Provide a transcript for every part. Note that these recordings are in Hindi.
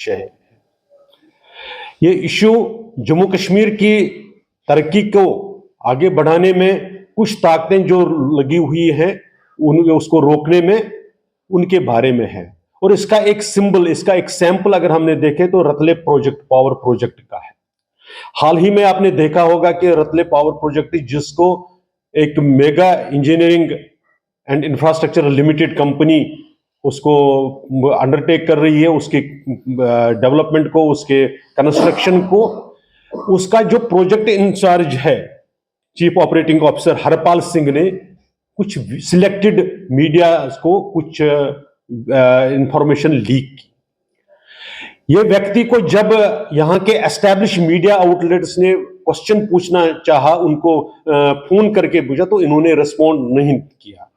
विषय है। ये इश्यू जम्मू कश्मीर की तरक्की को आगे बढ़ाने में कुछ ताकतें जो लगी हुई हैं उसको रोकने में उनके बारे में है। और इसका एक सिंबल, इसका एक सैंपल अगर हमने देखे तो रतले प्रोजेक्ट, पावर प्रोजेक्ट का है। हाल ही में आपने देखा होगा कि रतले पावर प्रोजेक्ट जिसको एक mega engineering and infrastructure limited company उसको अंडरटेक कर रही है, उसके डेवलपमेंट को, उसके कंस्ट्रक्शन को। उसका जो प्रोजेक्ट इंचार्ज है, chief operating officer Harpal Singh ने कुछ सिलेक्टेड मीडिया को कुछ इंफॉर्मेशन लीक की। यह व्यक्ति को जब यहां के एस्टैब्लिश मीडिया आउटलेट्स ने क्वेश्चन पूछना चाहा, उनको फोन करके पूछा, तो इन्होंने रिस्पॉन्ड नहीं किया।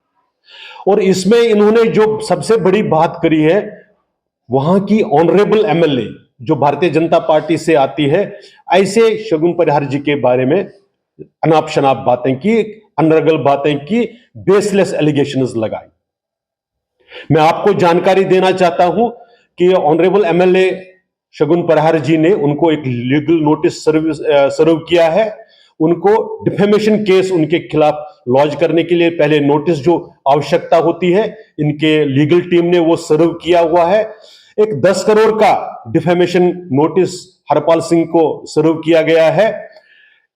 और इसमें इन्होंने जो सबसे बड़ी बात करी है, वहां की ऑनरेबल एमएलए जो भारतीय जनता पार्टी से आती है, ऐसे शगुन परिहार जी के बारे में अनाप शनाप बातें की, अनर्गल बातें की, बेसलेस एलिगेशंस लगाई। मैं आपको जानकारी देना चाहता हूं कि ऑनरेबल एमएलए शगुन परिहार जी ने उनको एक लीगल नोटिस सर्व किया है। उनको डिफेमेशन केस उनके खिलाफ लॉन्च करने के लिए पहले नोटिस जो आवश्यकता होती है, इनके लीगल टीम ने वो सर्व किया हुआ है। एक 10 करोड़ का डिफेमेशन नोटिस हरपाल सिंह को सर्व किया गया है।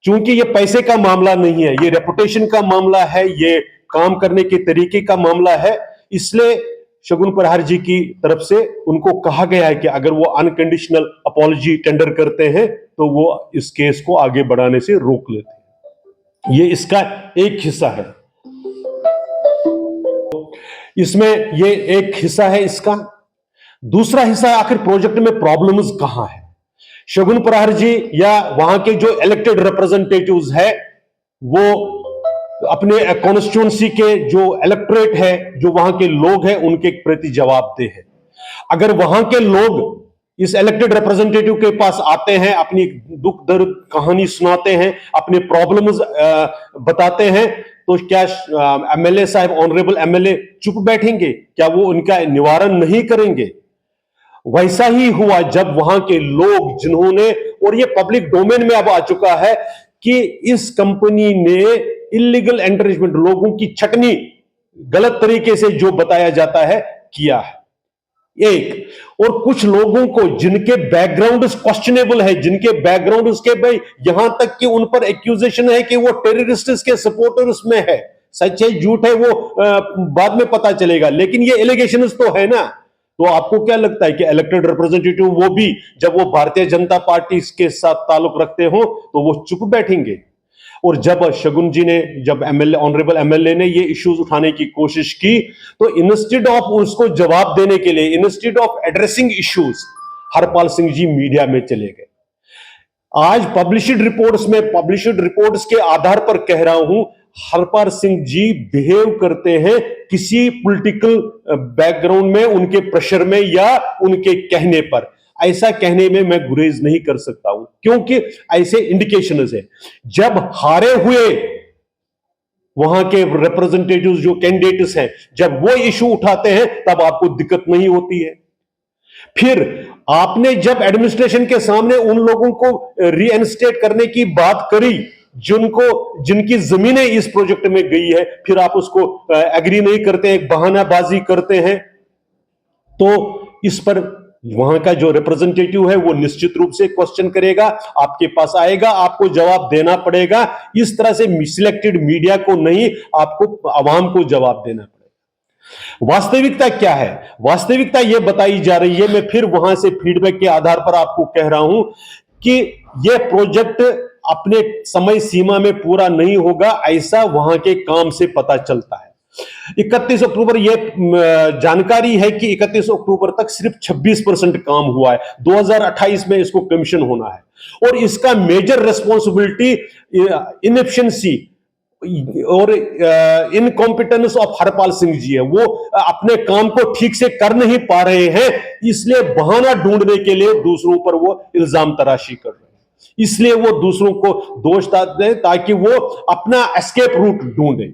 चूंकि ये पैसे का मामला नहीं है, ये रेपुटेशन का मामला है, ये काम करने के तरीके का मामला है, इसलिए शगुन परिहार जी की तरफ से उनको कहा गया है कि अगर वो अनकंडीशनल अपॉलजी टेंडर करते हैं तो वो इस केस को आगे बढ़ाने से रोक लेते हैं। ये इसका एक हिस्सा है, इसमें ये एक हिस्सा है इसका। दूसरा हिस्सा, आखिर प्रोजेक्ट में प्रॉब्लम्स कहां है। शगुन परिहार जी या वहां के जो इलेक्टेड रिप्रेजेंटेटिव्स है, वो अपने कॉन्स्टिट्यूंसी के जो इलेक्टोरेट है, जो वहां के लोग हैं, उनके प्रति जवाबदेह है। अगर वहां के लोग इस इलेक्टेड रिप्रेजेंटेटिव के पास आते हैं, अपनी दुख दर्द कहानी सुनाते हैं, अपने प्रॉब्लम्स बताते हैं, तो क्या एमएलए साहब, ऑनरेबल एमएलए चुप बैठेंगे? क्या वो उनका निवारण नहीं करेंगे? वैसा ही हुआ जब वहां के लोग जिन्होंने, और ये पब्लिक डोमेन में अब आ चुका है कि इस कंपनी ने इलीगल एंटरटेनमेंट, लोगों की छटनी गलत तरीके से जो बताया जाता है किया है। एक और कुछ लोगों को जिनके बैकग्राउंड क्वेश्चनेबल है, जिनके बैकग्राउंड उसके भाई यहां तक कि उन पर एक्यूजेशन है कि वो टेररिस्ट्स के सपोर्टर्स में है। सच है झूठ है वो बाद में पता चलेगा, लेकिन ये एलिगेशंस तो है ना। तो आपको क्या लगता है कि इलेक्टेड रिप्रेजेंटेटिव वो भी जब वो भारतीय जनता पार्टी के साथ ताल्लुक रखते हो तो वो चुप बैठेंगे? और जब शगुन जी ने, जब एमएलए, ऑनरेबल एमएलए ने ये इश्यूज उठाने की कोशिश की, तो इंस्टेड ऑफ उसको जवाब देने के लिए, instead of addressing issues, Harpal Singh ji media में चले गए। आज पब्लिश्ड रिपोर्ट्स के आधार पर कह रहा हूं, हरपाल सिंह जी बिहेव करते हैं किसी पॉलिटिकल बैकग्राउंड में, उनके प्रेशर में या उनके कहने पर। ऐसा कहने में मैं गुरेज नहीं कर सकता हूं, क्योंकि ऐसे इंडिकेशंस है। जब हारे हुए वहां के रिप्रेजेंटेटिव्स जो कैंडिडेट्स हैं, जब वो इशू उठाते हैं तब आपको दिक्कत नहीं होती है। फिर आपने जब एडमिनिस्ट्रेशन के सामने उन लोगों को रीइंस्टेट करने की बात करी जिनकी जमीनें इस प्रोजेक्ट में गई है, फिर आप उसको एग्री नहीं करते, एक बहानाबाजी करते हैं। तो इस पर वहां का जो रिप्रेजेंटेटिव है वो निश्चित रूप से क्वेश्चन करेगा, आपके पास आएगा, आपको जवाब देना पड़ेगा। इस तरह से सिलेक्टेड मीडिया को नहीं, आपको आवाम को जवाब देना पड़ेगा। वास्तविकता क्या है? वास्तविकता यह बताई जा रही है, मैं फिर वहां से फीडबैक के आधार पर आपको कह रहा हूं कि यह प्रोजेक्ट अपने समय सीमा में पूरा नहीं होगा, ऐसा वहां के काम से पता चलता है। 31 अक्टूबर यह जानकारी है कि 31 अक्टूबर तक सिर्फ 26% काम हुआ है। 2028 में इसको कमीशन होना है, और इसका मेजर रेस्पॉन्सिबिलिटी इनएफिशिएंसी और इनकॉम्पिटेंस ऑफ हरपाल सिंह जी है। वो अपने काम को ठीक से कर नहीं पा रहे हैं, इसलिए बहाना ढूंढने के लिए दूसरों पर वो इल्जाम तराशी कर रहे हैं। इसलिए वो दूसरों को दोष दें ताकि वो अपना एस्केप रूट ढूंढें।